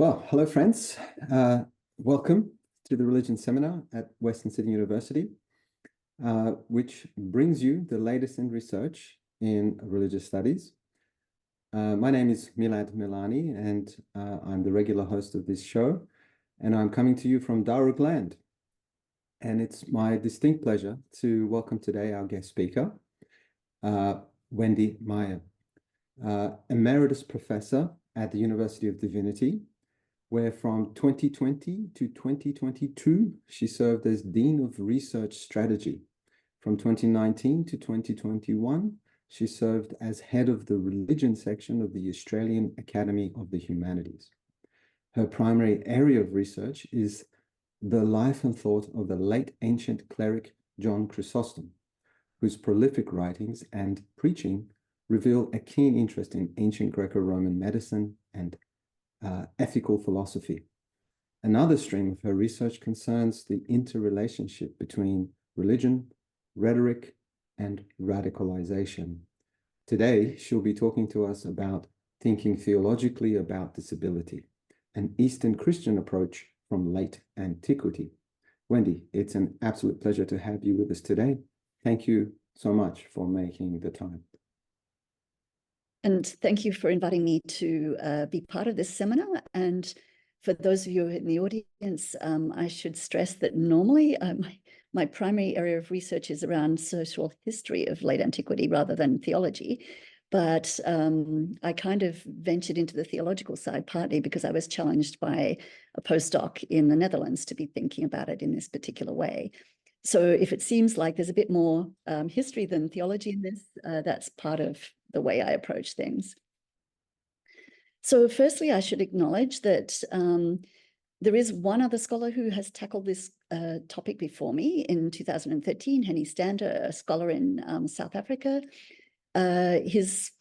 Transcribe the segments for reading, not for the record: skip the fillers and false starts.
Well, hello, friends. Welcome to the Religion Seminar at Western Sydney University, which brings you the latest in research in religious studies. My name is Milad Milani, and I'm the regular host of this show, and I'm coming to you from Darug land. And it's my distinct pleasure to welcome today our guest speaker, Wendy Meyer, Emeritus Professor at the University of Divinity, where from 2020 to 2022, she served as Dean of Research Strategy. From 2019 to 2021, she served as head of the religion section of the Australian Academy of the Humanities. Her primary area of research is the life and thought of the late ancient cleric John Chrysostom, whose prolific writings and preaching reveal a keen interest in ancient Greco-Roman medicine and ethical philosophy. Another stream of her research concerns the interrelationship between religion, rhetoric, and radicalization. Today, she'll be talking to us about thinking theologically about disability, an Eastern Christian approach from late antiquity. Wendy, it's an absolute pleasure to have you with us today. Thank you so much for making the time. And thank you for inviting me to be part of this seminar. And for those of you in the audience, I should stress that normally my primary area of research is around social history of late antiquity rather than theology. But I kind of ventured into the theological side partly because I was challenged by a postdoc in the Netherlands to be thinking about it in this particular way. So if it seems like there's a bit more history than theology in this, that's part of the way I approach things. So firstly, I should acknowledge that there is one other scholar who has tackled this topic before me in 2013, Henny Stander, a scholar in South Africa. His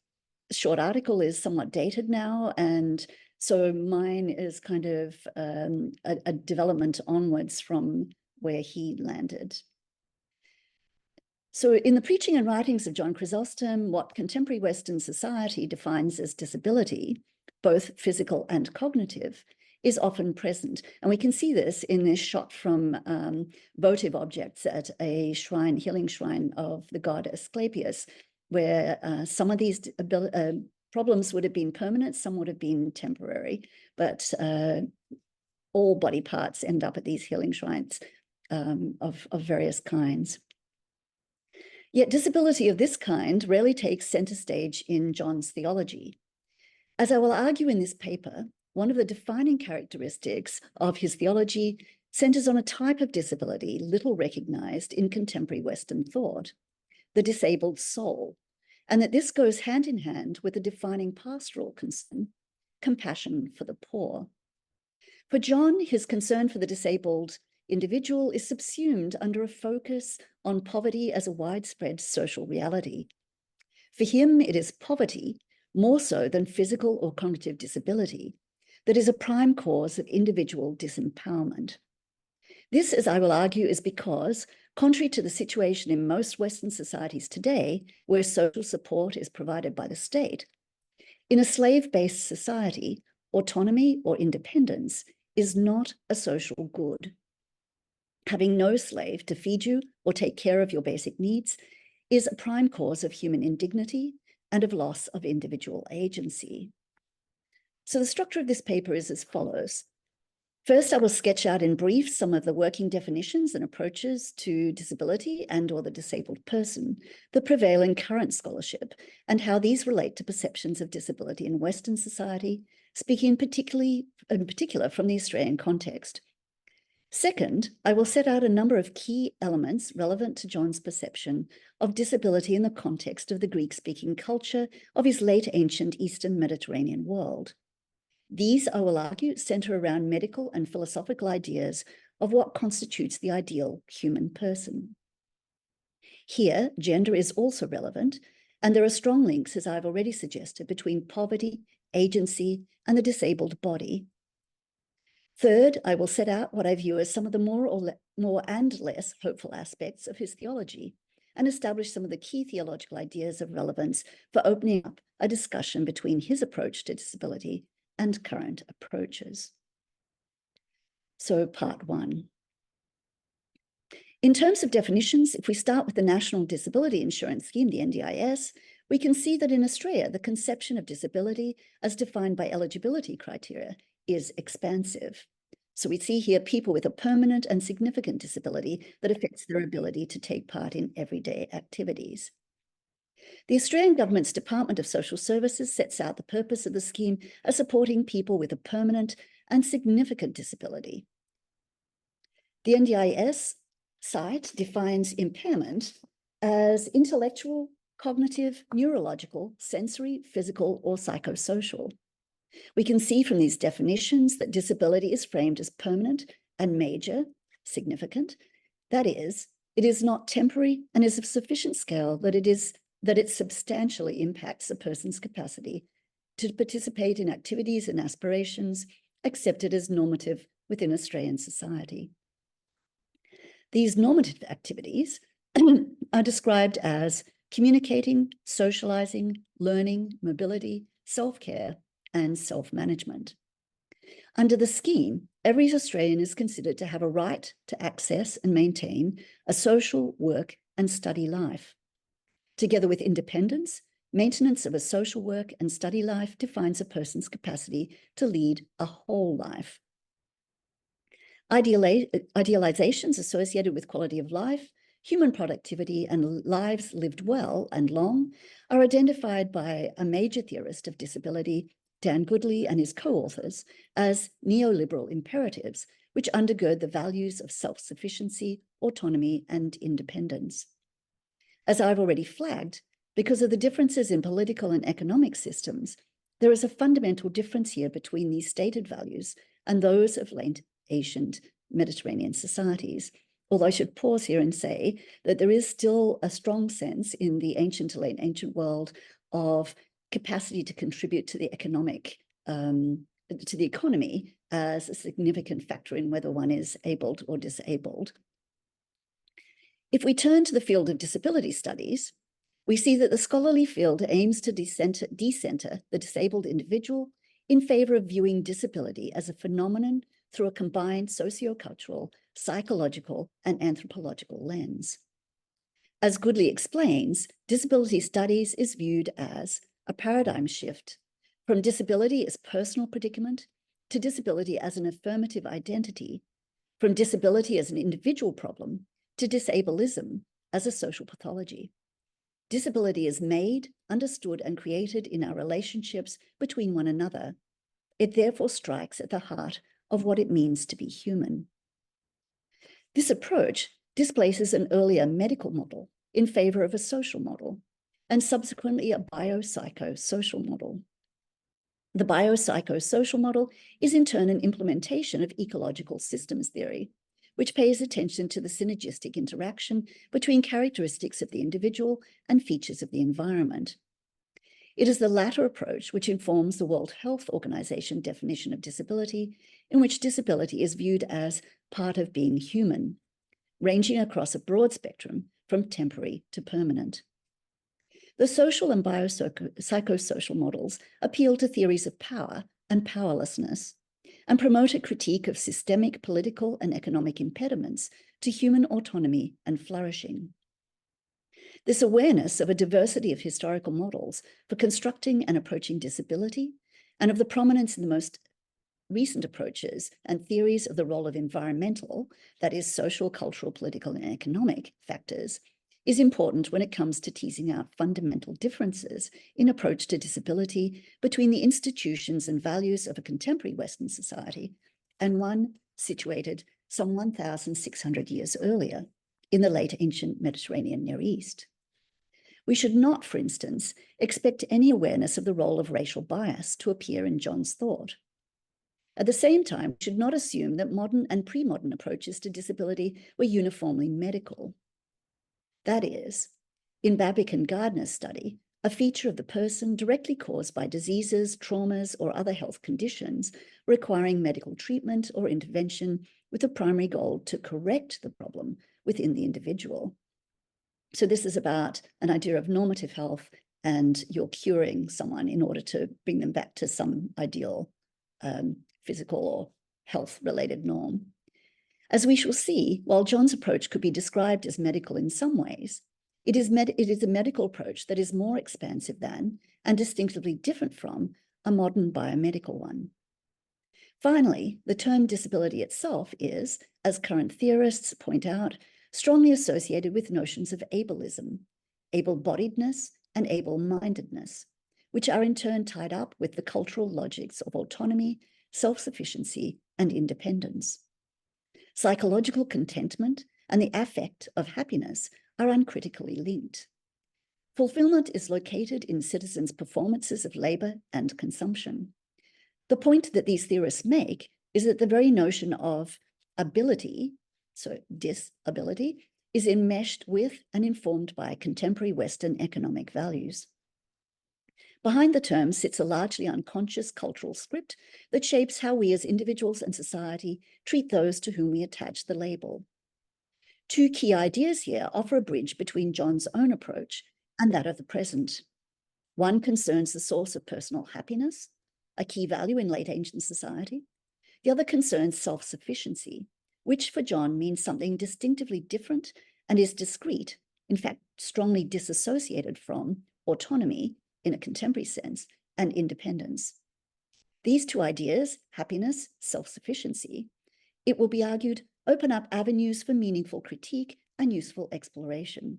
short article is somewhat dated now, and so mine is kind of a development onwards from where he landed. So in the preaching and writings of John Chrysostom, what contemporary Western society defines as disability, both physical and cognitive, is often present. And we can see this in this shot from votive objects at a shrine, healing shrine of the god Asclepius, where some of these problems would have been permanent, some would have been temporary, but all body parts end up at these healing shrines of various kinds. Yet disability of this kind rarely takes center stage in John's theology. As I will argue in this paper, one of the defining characteristics of his theology centers on a type of disability little recognized in contemporary Western thought, the disabled soul, and that this goes hand in hand with a defining pastoral concern, compassion for the poor. For John, his concern for the disabled individual is subsumed under a focus on poverty as a widespread social reality. For him, it is poverty, more so than physical or cognitive disability, that is a prime cause of individual disempowerment. This, as I will argue, is because, contrary to the situation in most Western societies today, where social support is provided by the state, in a slave-based society, autonomy or independence is not a social good. Having no slave to feed you or take care of your basic needs is a prime cause of human indignity and of loss of individual agency. So the structure of this paper is as follows. First, I will sketch out in brief some of the working definitions and approaches to disability and/or the disabled person that prevail in current scholarship and how these relate to perceptions of disability in Western society, speaking in particular from the Australian context. Second, I will set out a number of key elements relevant to John's perception of disability in the context of the Greek-speaking culture of his late ancient Eastern Mediterranean world. These, I will argue, center around medical and philosophical ideas of what constitutes the ideal human person. Here, gender is also relevant, and there are strong links, as I've already suggested, between poverty, agency, and the disabled body. Third, I will set out what I view as some of the more and less hopeful aspects of his theology and establish some of the key theological ideas of relevance for opening up a discussion between his approach to disability and current approaches. So part one. In terms of definitions, if we start with the National Disability Insurance Scheme, the NDIS, we can see that in Australia, the conception of disability as defined by eligibility criteria is expansive. So we see here people with a permanent and significant disability that affects their ability to take part in everyday activities. The Australian Government's Department of Social Services sets out the purpose of the scheme as supporting people with a permanent and significant disability. The NDIS site defines impairment as intellectual, cognitive, neurological, sensory, physical, or psychosocial. We can see from these definitions that disability is framed as permanent and major, significant. That is, it is not temporary and is of sufficient scale that it substantially impacts a person's capacity to participate in activities and aspirations accepted as normative within Australian society. These normative activities are described as communicating, socializing, learning, mobility, self-care, and self-management. Under the scheme, every Australian is considered to have a right to access and maintain a social, work, and study life. Together with independence, maintenance of a social work and study life defines a person's capacity to lead a whole life. Idealizations associated with quality of life, human productivity, and lives lived well and long are identified by a major theorist of disability, Dan Goodley, and his co-authors as neoliberal imperatives, which undergird the values of self-sufficiency, autonomy, and independence. As I've already flagged, because of the differences in political and economic systems, there is a fundamental difference here between these stated values and those of late ancient Mediterranean societies. Although I should pause here and say that there is still a strong sense in the ancient to late ancient world of capacity to contribute to the economy as a significant factor in whether one is abled or disabled. If we turn to the field of disability studies, we see that the scholarly field aims to decenter the disabled individual in favor of viewing disability as a phenomenon through a combined sociocultural, psychological, and anthropological lens. As Goodley explains, disability studies is viewed as a paradigm shift from disability as personal predicament to disability as an affirmative identity, from disability as an individual problem to disableism as a social pathology. Disability is made, understood, and created in our relationships between one another. It therefore strikes at the heart of what it means to be human. This approach displaces an earlier medical model in favor of a social model, and subsequently a biopsychosocial model. The biopsychosocial model is in turn an implementation of ecological systems theory, which pays attention to the synergistic interaction between characteristics of the individual and features of the environment. It is the latter approach which informs the World Health Organization definition of disability, in which disability is viewed as part of being human, ranging across a broad spectrum from temporary to permanent. The social and biopsychosocial models appeal to theories of power and powerlessness and promote a critique of systemic political and economic impediments to human autonomy and flourishing. This awareness of a diversity of historical models for constructing and approaching disability, and of the prominence in the most recent approaches and theories of the role of environmental, that is, social, cultural, political, and economic factors, is important when it comes to teasing out fundamental differences in approach to disability between the institutions and values of a contemporary Western society and one situated some 1,600 years earlier in the late ancient Mediterranean Near East. We should not, for instance, expect any awareness of the role of racial bias to appear in John's thought. At the same time, we should not assume that modern and pre-modern approaches to disability were uniformly medical. That is, in Babick and Gardner's study, a feature of the person directly caused by diseases, traumas, or other health conditions requiring medical treatment or intervention with a primary goal to correct the problem within the individual. So this is about an idea of normative health, and you're curing someone in order to bring them back to some ideal physical or health-related norm. As we shall see, while John's approach could be described as medical in some ways, it is a medical approach that is more expansive than and distinctively different from a modern biomedical one. Finally, the term disability itself is, as current theorists point out, strongly associated with notions of ableism, able-bodiedness, and able-mindedness, which are in turn tied up with the cultural logics of autonomy, self-sufficiency, and independence. Psychological contentment and the affect of happiness are uncritically linked. Fulfillment is located in citizens' performances of labor and consumption. The point that these theorists make is that the very notion of ability, so disability, is enmeshed with and informed by contemporary Western economic values. Behind the term sits a largely unconscious cultural script that shapes how we as individuals and society treat those to whom we attach the label. Two key ideas here offer a bridge between John's own approach and that of the present. One concerns the source of personal happiness, a key value in late ancient society. The other concerns self-sufficiency, which for John means something distinctively different and is discrete, in fact, strongly disassociated from autonomy in a contemporary sense and independence. These two ideas, happiness, self-sufficiency, it will be argued, open up avenues for meaningful critique and useful exploration.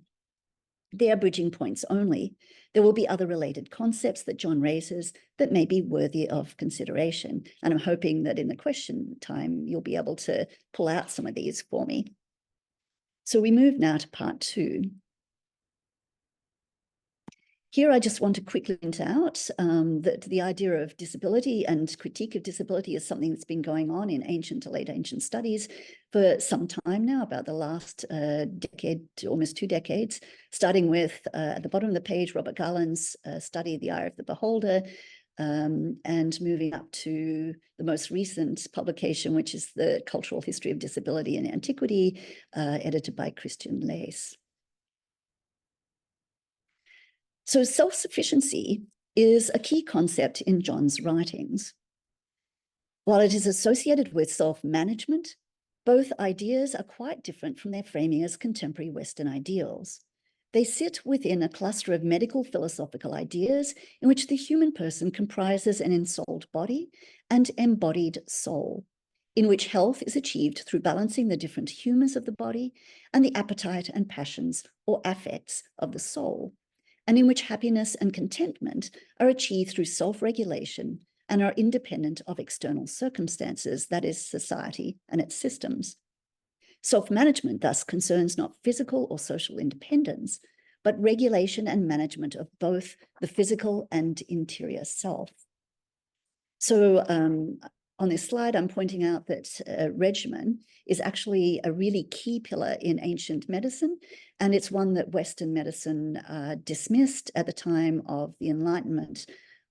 They are bridging points only. There will be other related concepts that John raises that may be worthy of consideration. And I'm hoping that in the question time, you'll be able to pull out some of these for me. So we move now to part 2. Here, I just want to quickly point out that the idea of disability and critique of disability is something that's been going on in ancient to late ancient studies for some time now, about the last decade, almost 2 decades, starting with, at the bottom of the page, Robert Garland's study, The Eye of the Beholder, and moving up to the most recent publication, which is The Cultural History of Disability in Antiquity, edited by Christian Leys. So self-sufficiency is a key concept in John's writings. While it is associated with self-management, both ideas are quite different from their framing as contemporary Western ideals. They sit within a cluster of medical philosophical ideas in which the human person comprises an ensouled body and embodied soul, in which health is achieved through balancing the different humors of the body and the appetite and passions or affects of the soul, and in which happiness and contentment are achieved through self-regulation and are independent of external circumstances, that is, society and its systems. Self-management thus concerns not physical or social independence, but regulation and management of both the physical and interior self. So on this slide, I'm pointing out that regimen is actually a really key pillar in ancient medicine, and it's one that Western medicine dismissed at the time of the Enlightenment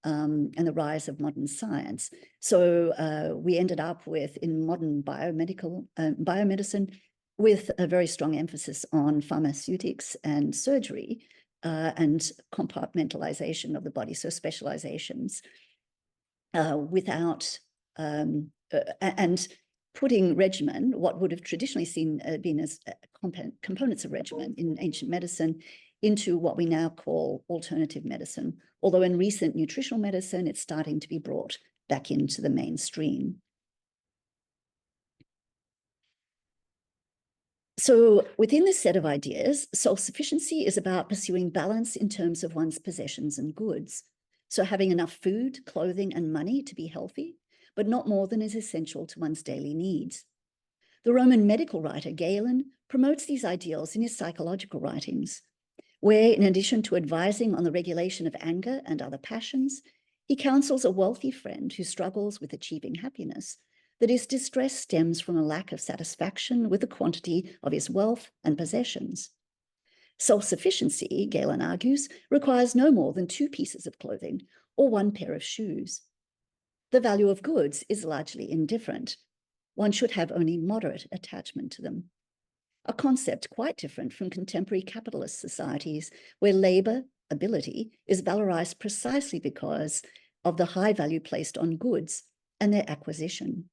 and the rise of modern science. So we ended up with, in modern biomedicine, with a very strong emphasis on pharmaceutics and surgery and compartmentalization of the body, so specializations, without and putting regimen, what would have traditionally been as components of regimen in ancient medicine, into what we now call alternative medicine. Although in recent nutritional medicine, it's starting to be brought back into the mainstream. So within this set of ideas, self-sufficiency is about pursuing balance in terms of one's possessions and goods. So having enough food, clothing, and money to be healthy, but not more than is essential to one's daily needs. The Roman medical writer Galen promotes these ideals in his psychological writings, where in addition to advising on the regulation of anger and other passions, he counsels a wealthy friend who struggles with achieving happiness, that his distress stems from a lack of satisfaction with the quantity of his wealth and possessions. Self-sufficiency, Galen argues, requires no more than 2 pieces of clothing or 1 pair of shoes. The value of goods is largely indifferent. One should have only moderate attachment to them. A concept quite different from contemporary capitalist societies, where labor, ability, is valorized precisely because of the high value placed on goods and their acquisition.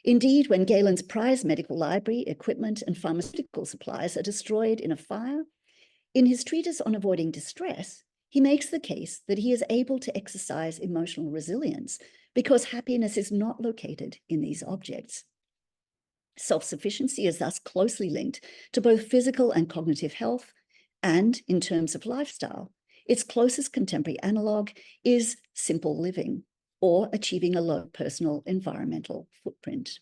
Indeed, when Galen's prized medical library, equipment, and pharmaceutical supplies are destroyed in a fire, in his treatise on avoiding distress, he makes the case that he is able to exercise emotional resilience because happiness is not located in these objects. Self-sufficiency is thus closely linked to both physical and cognitive health, and in terms of lifestyle, its closest contemporary analog is simple living, or achieving a low personal environmental footprint.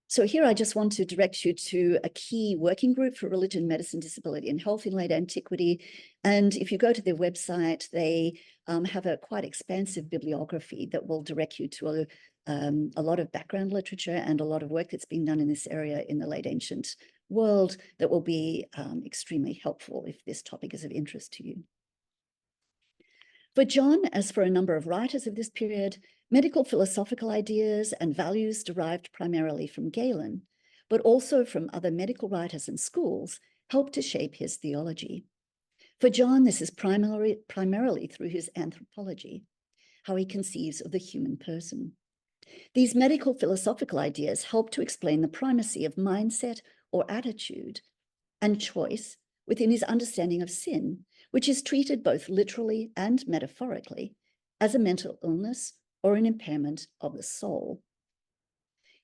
So here I just want to direct you to a key working group for religion, medicine, disability, and health in late antiquity. And if you go to their website, they have a quite expansive bibliography that will direct you to a lot of background literature and a lot of work that's been done in this area in the late ancient world that will be extremely helpful if this topic is of interest to you. For John, as for a number of writers of this period, medical philosophical ideas and values derived primarily from Galen, but also from other medical writers and schools, helped to shape his theology. For John, this is primarily through his anthropology, how he conceives of the human person. These medical philosophical ideas help to explain the primacy of mindset or attitude and choice within his understanding of sin, which is treated both literally and metaphorically as a mental illness or an impairment of the soul.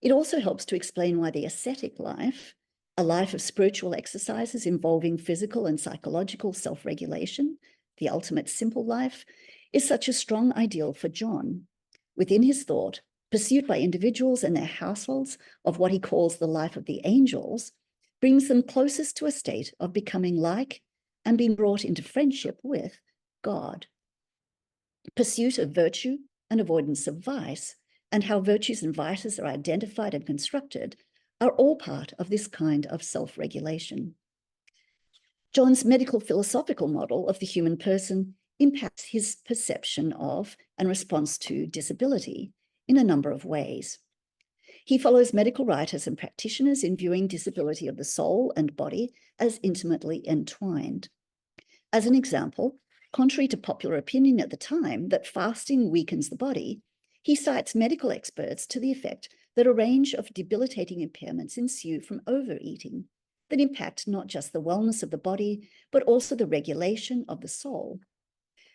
It also helps to explain why the ascetic life, a life of spiritual exercises involving physical and psychological self-regulation, the ultimate simple life, is such a strong ideal for John. Within his thought, pursuit by individuals and their households of what he calls the life of the angels brings them closest to a state of becoming like and being brought into friendship with God. Pursuit of virtue and avoidance of vice, and how virtues and vices are identified and constructed, are all part of this kind of self-regulation. John's medical philosophical model of the human person impacts his perception of and response to disability in a number of ways. He follows medical writers and practitioners in viewing disability of the soul and body as intimately entwined. As an example, contrary to popular opinion at the time that fasting weakens the body, he cites medical experts to the effect that a range of debilitating impairments ensue from overeating that impact not just the wellness of the body, but also the regulation of the soul.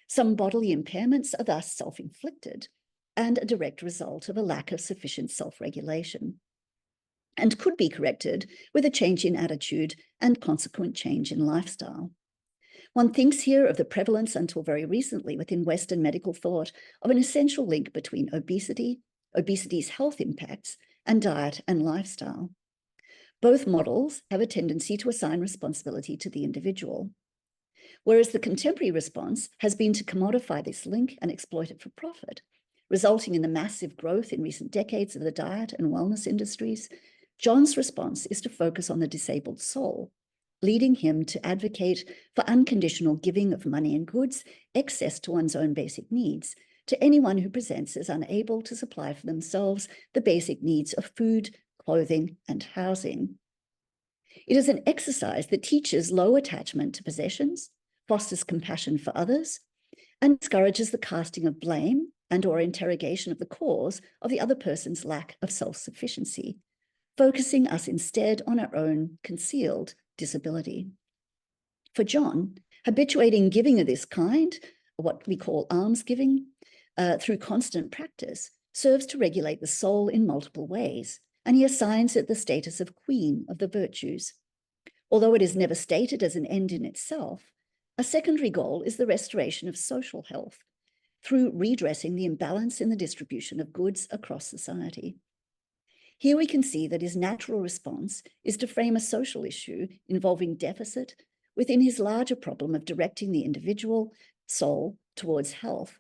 Some bodily impairments are thus self-inflicted and a direct result of a lack of sufficient self-regulation, and could be corrected with a change in attitude and consequent change in lifestyle. One thinks here of the prevalence until very recently within Western medical thought of an essential link between obesity, obesity's health impacts, and diet and lifestyle. Both models have a tendency to assign responsibility to the individual, whereas the contemporary response has been to commodify this link and exploit it for profit, resulting in the massive growth in recent decades of the diet and wellness industries. John's response is to focus on the disabled soul, leading him to advocate for unconditional giving of money and goods, access to one's own basic needs, to anyone who presents as unable to supply for themselves the basic needs of food, clothing, and housing. It is an exercise that teaches low attachment to possessions, fosters compassion for others, and discourages the casting of blame and or interrogation of the cause of the other person's lack of self-sufficiency, focusing us instead on our own concealed disability. For John, habituating giving of this kind, what we call almsgiving, through constant practice, serves to regulate the soul in multiple ways, and he assigns it the status of queen of the virtues. Although it is never stated as an end in itself, a secondary goal is the restoration of social health through redressing the imbalance in the distribution of goods across society. Here we can see that his natural response is to frame a social issue involving deficit within his larger problem of directing the individual soul towards health,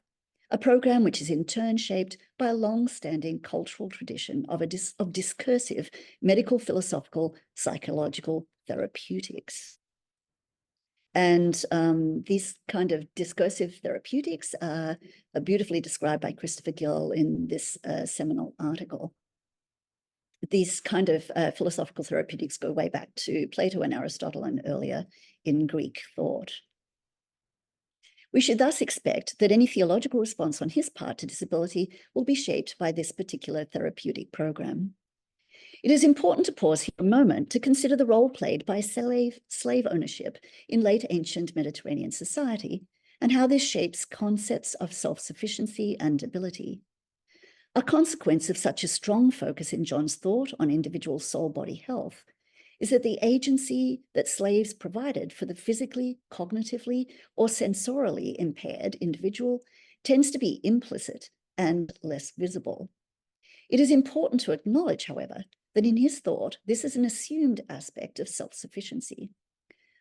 a program which is in turn shaped by a long-standing cultural tradition of discursive medical, philosophical, psychological therapeutics. And these kind of discursive therapeutics are beautifully described by Christopher Gill in this seminal article. These kind of philosophical therapeutics go way back to Plato and Aristotle and earlier in Greek thought. We should thus expect that any theological response on his part to disability will be shaped by this particular therapeutic program. It is important to pause here a moment to consider the role played by slave ownership in late ancient Mediterranean society and how this shapes concepts of self-sufficiency and ability. A consequence of such a strong focus in John's thought on individual soul-body health is that the agency that slaves provided for the physically, cognitively, or sensorially impaired individual tends to be implicit and less visible. It is important to acknowledge, however, that in his thought, this is an assumed aspect of self-sufficiency.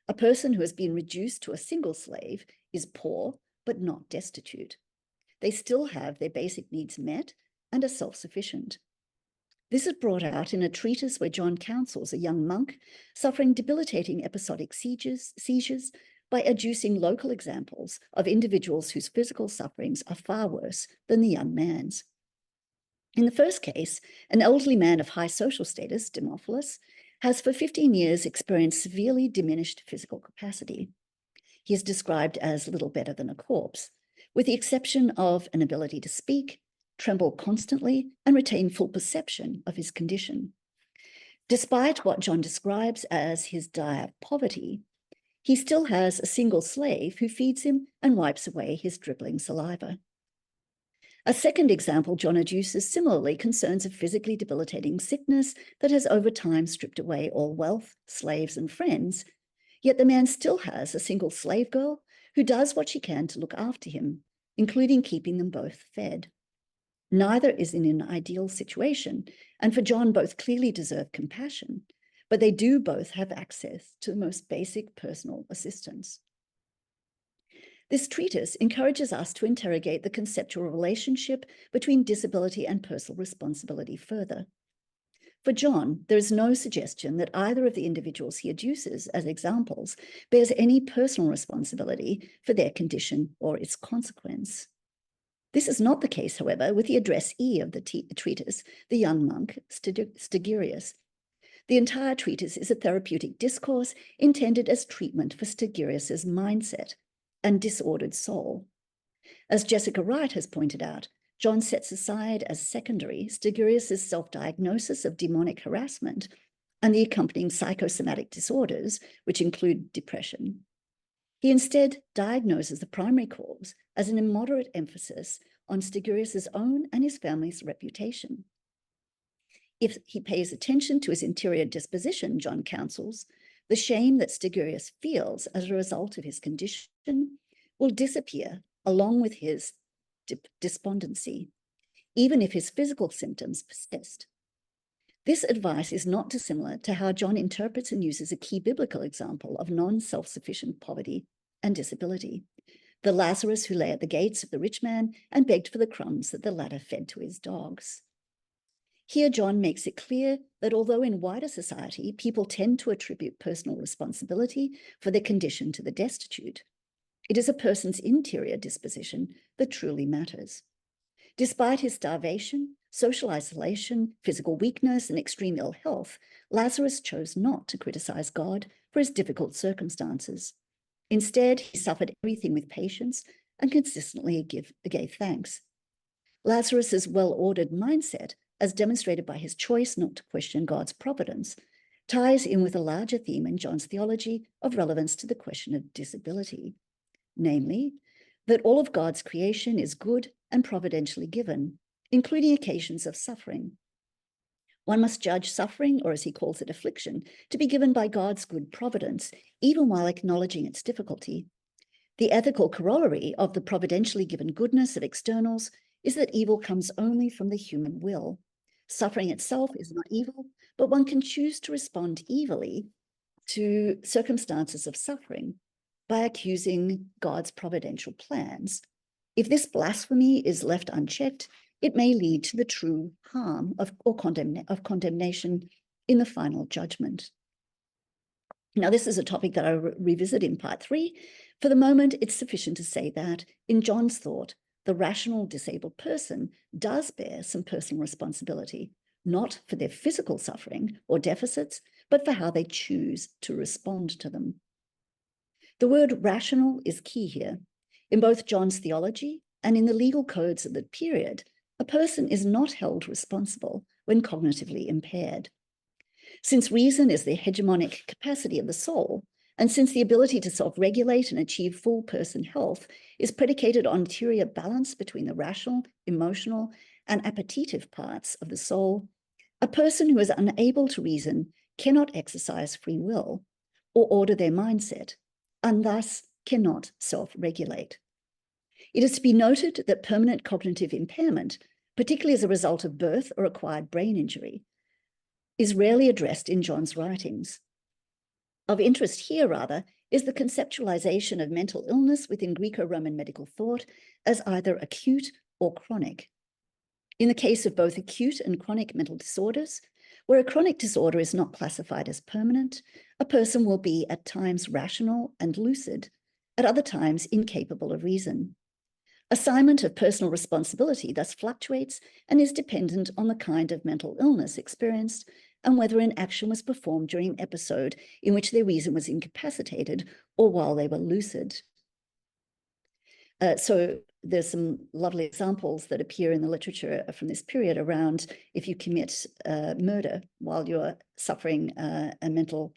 A person who has been reduced to a single slave is poor, but not destitute. They still have their basic needs met and are self-sufficient. This is brought out in a treatise where John counsels a young monk suffering debilitating episodic seizures by adducing local examples of individuals whose physical sufferings are far worse than the young man's. In the first case, an elderly man of high social status, Demophilus, has for 15 years experienced severely diminished physical capacity. He is described as little better than a corpse, with the exception of an ability to speak, tremble constantly, and retain full perception of his condition. Despite what John describes as his dire poverty, he still has a single slave who feeds him and wipes away his dribbling saliva. A second example John adduces similarly concerns a physically debilitating sickness that has over time stripped away all wealth, slaves, and friends, yet the man still has a single slave girl who does what she can to look after him, including keeping them both fed. Neither is in an ideal situation, and for John both clearly deserve compassion, but they do both have access to the most basic personal assistance. This treatise encourages us to interrogate the conceptual relationship between disability and personal responsibility further. For John, there is no suggestion that either of the individuals he adduces as examples bears any personal responsibility for their condition or its consequence. This is not the case, however, with the addressee of the treatise, the young monk Stigurius. The entire treatise is a therapeutic discourse intended as treatment for Stigurius's mindset and disordered soul. As Jessica Wright has pointed out, John sets aside as secondary Stigurius's self-diagnosis of demonic harassment and the accompanying psychosomatic disorders, which include depression. He instead diagnoses the primary cause as an immoderate emphasis on Stigurius's own and his family's reputation. If he pays attention to his interior disposition, John counsels, the shame that Stigurius feels as a result of his condition will disappear along with his despondency, even if his physical symptoms persist. This advice is not dissimilar to how John interprets and uses a key biblical example of non-self-sufficient poverty and disability, the Lazarus who lay at the gates of the rich man and begged for the crumbs that the latter fed to his dogs. Here, John makes it clear that although in wider society, people tend to attribute personal responsibility for their condition to the destitute, it is a person's interior disposition that truly matters. Despite his starvation, social isolation, physical weakness, and extreme ill health, Lazarus chose not to criticize God for his difficult circumstances. Instead, he suffered everything with patience and consistently gave thanks. Lazarus's well-ordered mindset, as demonstrated by his choice not to question God's providence, ties in with a larger theme in John's theology of relevance to the question of disability, namely, that all of God's creation is good and providentially given, including occasions of suffering. One must judge suffering, or as he calls it, affliction, to be given by God's good providence, even while acknowledging its difficulty. The ethical corollary of the providentially given goodness of externals is that evil comes only from the human will. Suffering itself is not evil, but one can choose to respond evilly to circumstances of suffering by accusing God's providential plans. If this blasphemy is left unchecked, it may lead to the true harm of condemnation in the final judgment. Now, this is a topic that I revisit in part 3. For the moment, it's sufficient to say that, in John's thought, the rational disabled person does bear some personal responsibility, not for their physical suffering or deficits, but for how they choose to respond to them. The word rational is key here. In both John's theology and in the legal codes of the period, a person is not held responsible when cognitively impaired. Since reason is the hegemonic capacity of the soul, and since the ability to self-regulate and achieve full person health is predicated on interior balance between the rational, emotional, and appetitive parts of the soul, a person who is unable to reason cannot exercise free will or order their mindset, and thus cannot self-regulate. It is to be noted that permanent cognitive impairment, particularly as a result of birth or acquired brain injury, is rarely addressed in John's writings. Of interest here, rather, is the conceptualization of mental illness within Greco-Roman medical thought as either acute or chronic. In the case of both acute and chronic mental disorders, where a chronic disorder is not classified as permanent, a person will be at times rational and lucid, at other times incapable of reason. Assignment of personal responsibility thus fluctuates and is dependent on the kind of mental illness experienced and whether an action was performed during an episode in which their reason was incapacitated or while they were lucid. So there's some lovely examples that appear in the literature from this period around if you commit murder while you're suffering a mental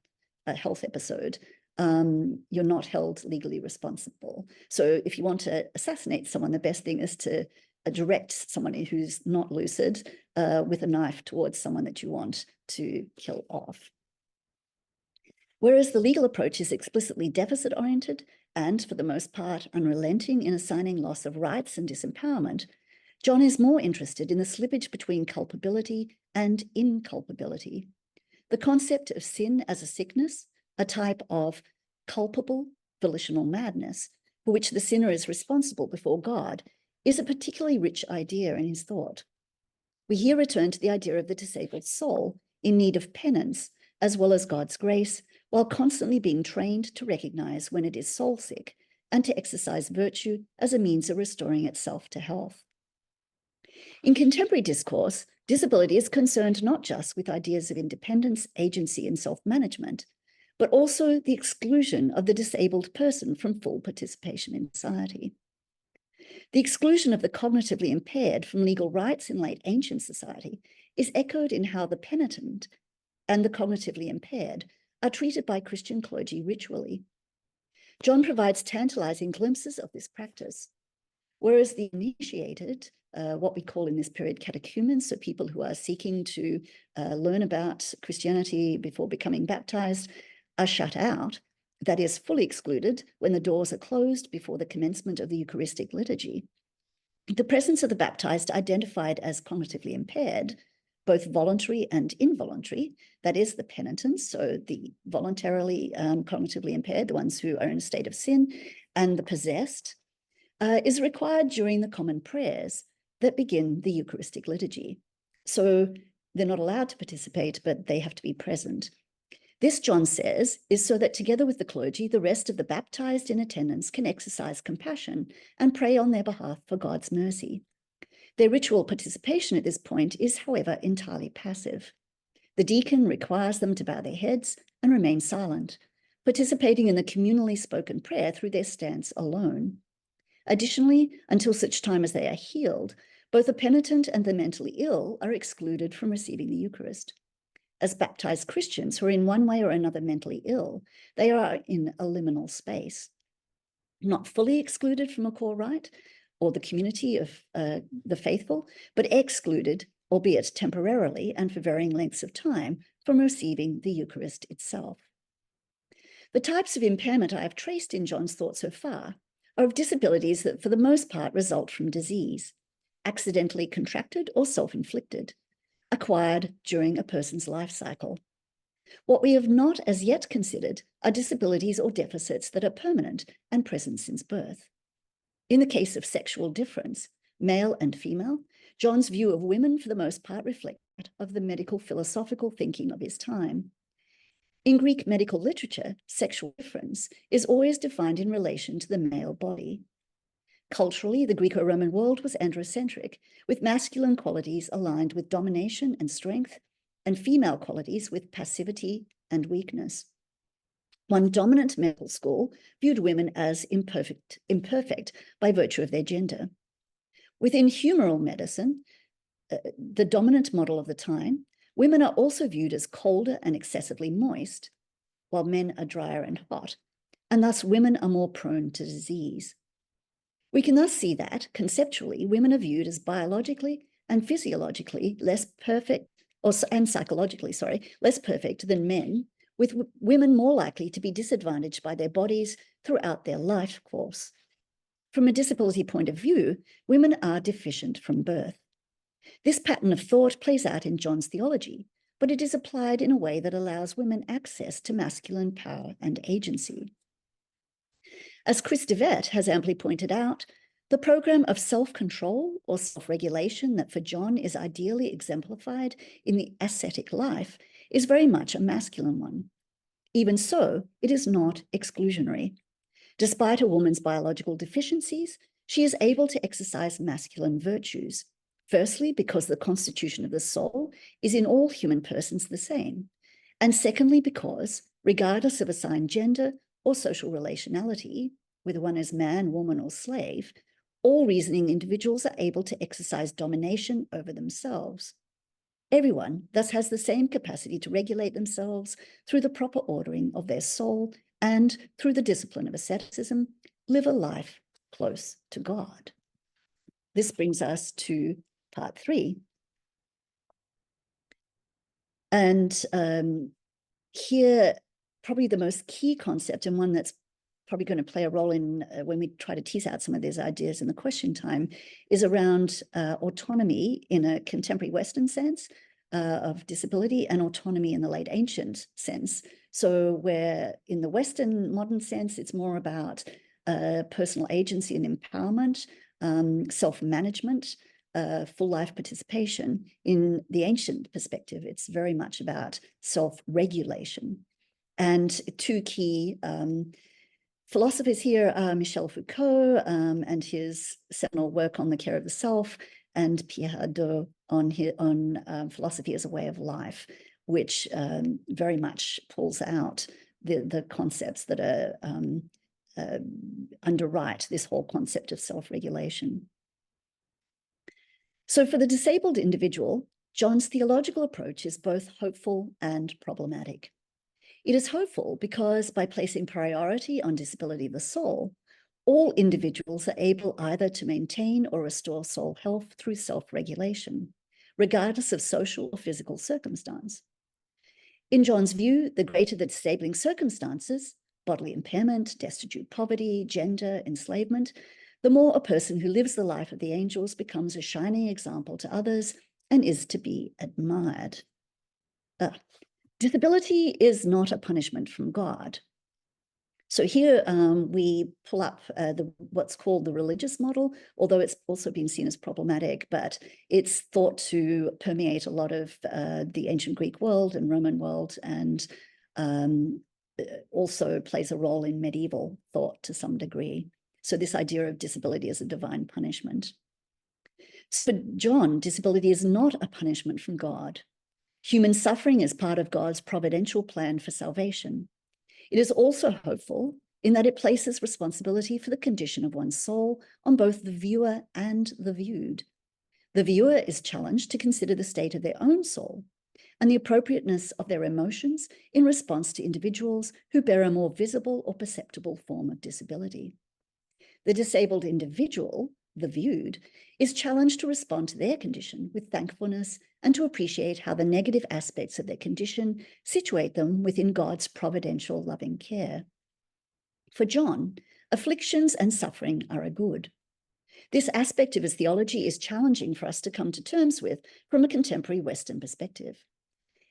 health episode, you're not held legally responsible. So if you want to assassinate someone, the best thing is to direct someone who's not lucid with a knife towards someone that you want to kill off. Whereas the legal approach is explicitly deficit-oriented and, for the most part, unrelenting in assigning loss of rights and disempowerment, John is more interested in the slippage between culpability and inculpability. The concept of sin as a sickness, a type of culpable volitional madness for which the sinner is responsible before God, is a particularly rich idea in his thought. We here return to the idea of the disabled soul in need of penance, as well as God's grace, while constantly being trained to recognize when it is soul sick and to exercise virtue as a means of restoring itself to health. In contemporary discourse, disability is concerned not just with ideas of independence, agency, and self-management, but also the exclusion of the disabled person from full participation in society. The exclusion of the cognitively impaired from legal rights in late ancient society is echoed in how the penitent and the cognitively impaired are treated by Christian clergy ritually. John provides tantalizing glimpses of this practice, whereas the initiated, what we call in this period catechumens, so people who are seeking to learn about Christianity before becoming baptized, are shut out, that is, fully excluded when the doors are closed before the commencement of the Eucharistic liturgy. The presence of the baptized identified as cognitively impaired, both voluntary and involuntary, that is the penitents, so the voluntarily cognitively impaired, the ones who are in a state of sin, and the possessed, is required during the common prayers that begin the Eucharistic liturgy. So they're not allowed to participate, but they have to be present. This, John says, is so that together with the clergy, the rest of the baptized in attendance can exercise compassion and pray on their behalf for God's mercy. Their ritual participation at this point is, however, entirely passive. The deacon requires them to bow their heads and remain silent, participating in the communally spoken prayer through their stance alone. Additionally, until such time as they are healed, both the penitent and the mentally ill are excluded from receiving the Eucharist. As baptized Christians who are in one way or another mentally ill, they are in a liminal space, not fully excluded from a core rite or the community of the faithful, but excluded, albeit temporarily and for varying lengths of time, from receiving the Eucharist itself. The types of impairment I have traced in John's thought so far are of disabilities that for the most part result from disease, accidentally contracted or self-inflicted, acquired during a person's life cycle. What we have not as yet considered are disabilities or deficits that are permanent and present since birth. In the case of sexual difference, male and female, John's view of women for the most part reflects that of the medical philosophical thinking of his time. In Greek medical literature, sexual difference is always defined in relation to the male body. Culturally, the Greco-Roman world was androcentric, with masculine qualities aligned with domination and strength, and female qualities with passivity and weakness. One dominant medical school viewed women as imperfect by virtue of their gender. Within humoral medicine, the dominant model of the time, women are also viewed as colder and excessively moist, while men are drier and hot, and thus women are more prone to disease. We can thus see that, conceptually, women are viewed as biologically and physiologically less perfect, and psychologically, less perfect than men, with women more likely to be disadvantaged by their bodies throughout their life course. From a disability point of view, women are deficient from birth. This pattern of thought plays out in John's theology, but it is applied in a way that allows women access to masculine power and agency. As Chris DeVette has amply pointed out, the program of self-control or self-regulation that for John is ideally exemplified in the ascetic life is very much a masculine one. Even so, it is not exclusionary. Despite a woman's biological deficiencies, she is able to exercise masculine virtues. Firstly, because the constitution of the soul is in all human persons the same. And secondly, because, regardless of assigned gender or social relationality, whether one is man, woman, or slave, all reasoning individuals are able to exercise domination over themselves. Everyone thus has the same capacity to regulate themselves through the proper ordering of their soul and, through the discipline of asceticism, live a life close to God. This brings us to part 3. And here, probably the most key concept, and one that's probably going to play a role in when we try to tease out some of these ideas in the question time, is around autonomy in a contemporary Western sense of disability and autonomy in the late ancient sense. So where in the Western modern sense, it's more about personal agency and empowerment, self-management, full life participation. In the ancient perspective, it's very much about self-regulation. And two key philosophers here are Michel Foucault and his seminal work on the care of the self, and Pierre Hadot on philosophy as a way of life, which very much pulls out the concepts that are underwrite this whole concept of self-regulation. So for the disabled individual, John's theological approach is both hopeful and problematic. It is hopeful because by placing priority on disability of the soul, all individuals are able either to maintain or restore soul health through self-regulation, regardless of social or physical circumstance. In John's view, the greater the disabling circumstances, bodily impairment, destitute poverty, gender, enslavement, the more a person who lives the life of the angels becomes a shining example to others and is to be admired. Disability is not a punishment from God. So here we pull up what's called the religious model, although it's also been seen as problematic, but it's thought to permeate a lot of the ancient Greek world and Roman world, and also plays a role in medieval thought to some degree. So this idea of disability as a divine punishment. So for John, disability is not a punishment from God. Human suffering is part of God's providential plan for salvation. It is also hopeful in that it places responsibility for the condition of one's soul on both the viewer and the viewed. The viewer is challenged to consider the state of their own soul and the appropriateness of their emotions in response to individuals who bear a more visible or perceptible form of disability. The disabled individual, the viewed, is challenged to respond to their condition with thankfulness and to appreciate how the negative aspects of their condition situate them within God's providential loving care. For John, afflictions and suffering are a good. This aspect of his theology is challenging for us to come to terms with from a contemporary Western perspective.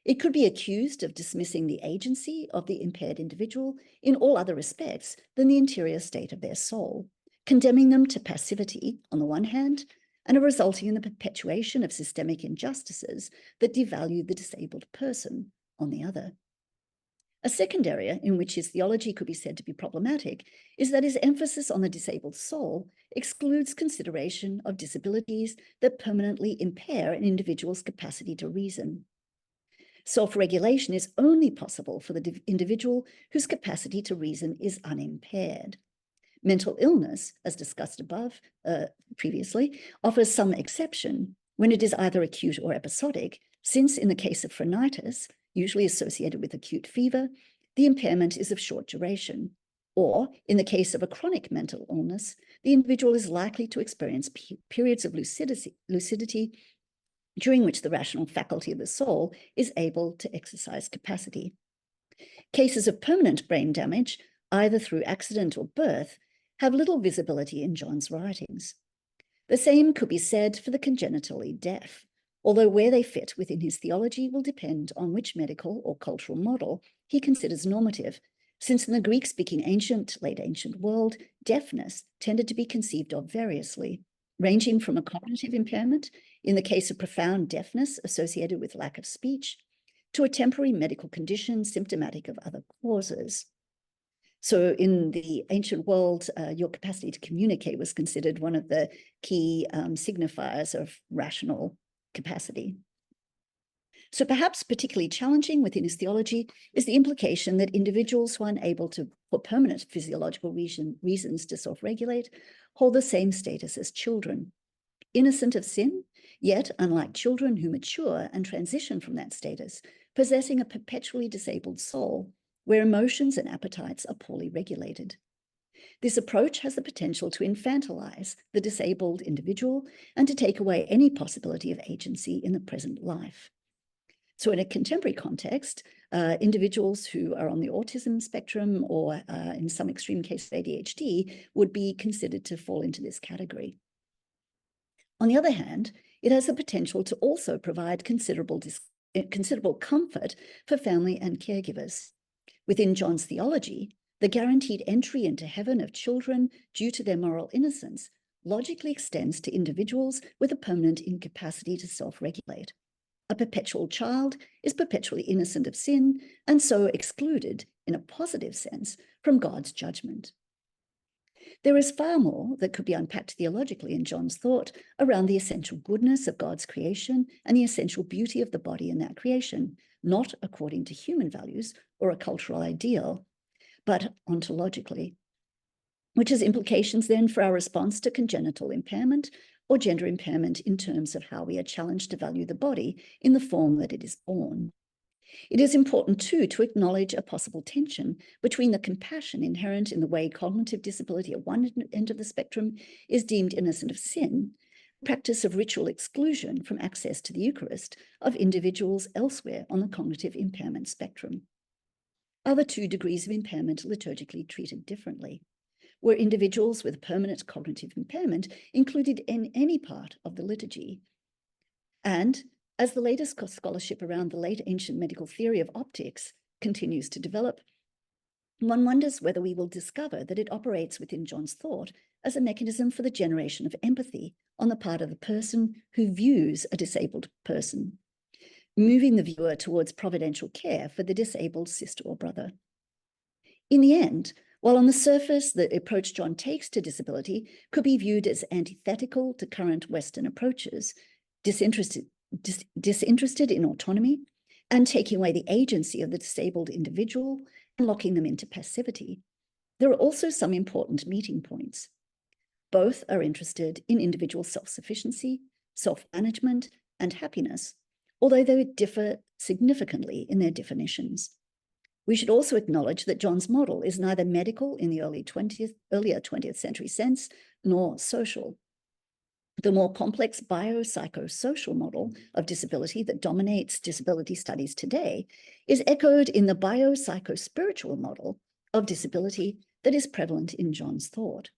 It could be accused of dismissing the agency of the impaired individual in all other respects than the interior state of their soul, condemning them to passivity on the one hand, and resulting in the perpetuation of systemic injustices that devalue the disabled person on the other. A second area in which his theology could be said to be problematic is that his emphasis on the disabled soul excludes consideration of disabilities that permanently impair an individual's capacity to reason. Self-regulation is only possible for the individual whose capacity to reason is unimpaired. Mental illness, as discussed above previously, offers some exception when it is either acute or episodic, since in the case of phrenitis, usually associated with acute fever, the impairment is of short duration. Or in the case of a chronic mental illness, the individual is likely to experience periods of lucidity during which the rational faculty of the soul is able to exercise capacity. Cases of permanent brain damage, either through accident or birth, have little visibility in John's writings. The same could be said for the congenitally deaf, although where they fit within his theology will depend on which medical or cultural model he considers normative, since in the Greek-speaking late ancient world, deafness tended to be conceived of variously, ranging from a cognitive impairment, in the case of profound deafness associated with lack of speech, to a temporary medical condition symptomatic of other causes. So in the ancient world, your capacity to communicate was considered one of the key signifiers of rational capacity. So perhaps particularly challenging within his theology is the implication that individuals who are unable to, for permanent physiological reasons to self-regulate, hold the same status as children, innocent of sin, yet, unlike children who mature and transition from that status, possessing a perpetually disabled soul, where emotions and appetites are poorly regulated. This approach has the potential to infantilize the disabled individual and to take away any possibility of agency in the present life. So in a contemporary context, individuals who are on the autism spectrum or in some extreme cases ADHD would be considered to fall into this category. On the other hand, it has the potential to also provide considerable comfort for family and caregivers. Within John's theology, the guaranteed entry into heaven of children due to their moral innocence logically extends to individuals with a permanent incapacity to self-regulate. A perpetual child is perpetually innocent of sin and so excluded, in a positive sense, from God's judgment. There is far more that could be unpacked theologically in John's thought around the essential goodness of God's creation and the essential beauty of the body in that creation, not according to human values or a cultural ideal, but ontologically, which has implications then for our response to congenital impairment or gender impairment in terms of how we are challenged to value the body in the form that it is born. It is important, too, to acknowledge a possible tension between the compassion inherent in the way cognitive disability at one end of the spectrum is deemed innocent of sin, practice of ritual exclusion from access to the Eucharist of individuals elsewhere on the cognitive impairment spectrum. Are the two degrees of impairment liturgically treated differently? Were individuals with permanent cognitive impairment included in any part of the liturgy? And as the latest scholarship around the late ancient medical theory of optics continues to develop, one wonders whether we will discover that it operates within John's thought as a mechanism for the generation of empathy on the part of the person who views a disabled person, moving the viewer towards providential care for the disabled sister or brother. In the end, while on the surface the approach John takes to disability could be viewed as antithetical to current Western approaches, disinterested in autonomy and taking away the agency of the disabled individual and locking them into passivity, there are also some important meeting points. Both are interested in individual self-sufficiency, self-management, and happiness, although they differ significantly in their definitions. We should also acknowledge that John's model is neither medical in the earlier 20th century sense, nor social. The more complex biopsychosocial model of disability that dominates disability studies today is echoed in the biopsychospiritual model of disability that is prevalent in John's thought.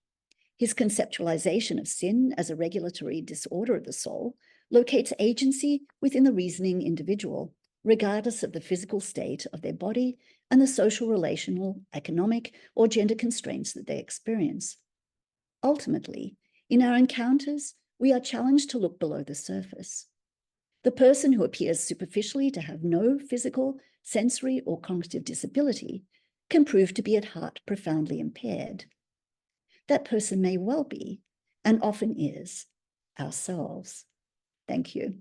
His conceptualization of sin as a regulatory disorder of the soul locates agency within the reasoning individual, regardless of the physical state of their body and the social, relational, economic, or gender constraints that they experience. Ultimately, in our encounters, we are challenged to look below the surface. The person who appears superficially to have no physical, sensory, or cognitive disability can prove to be at heart profoundly impaired. That person may well be, and often is, ourselves. Thank you.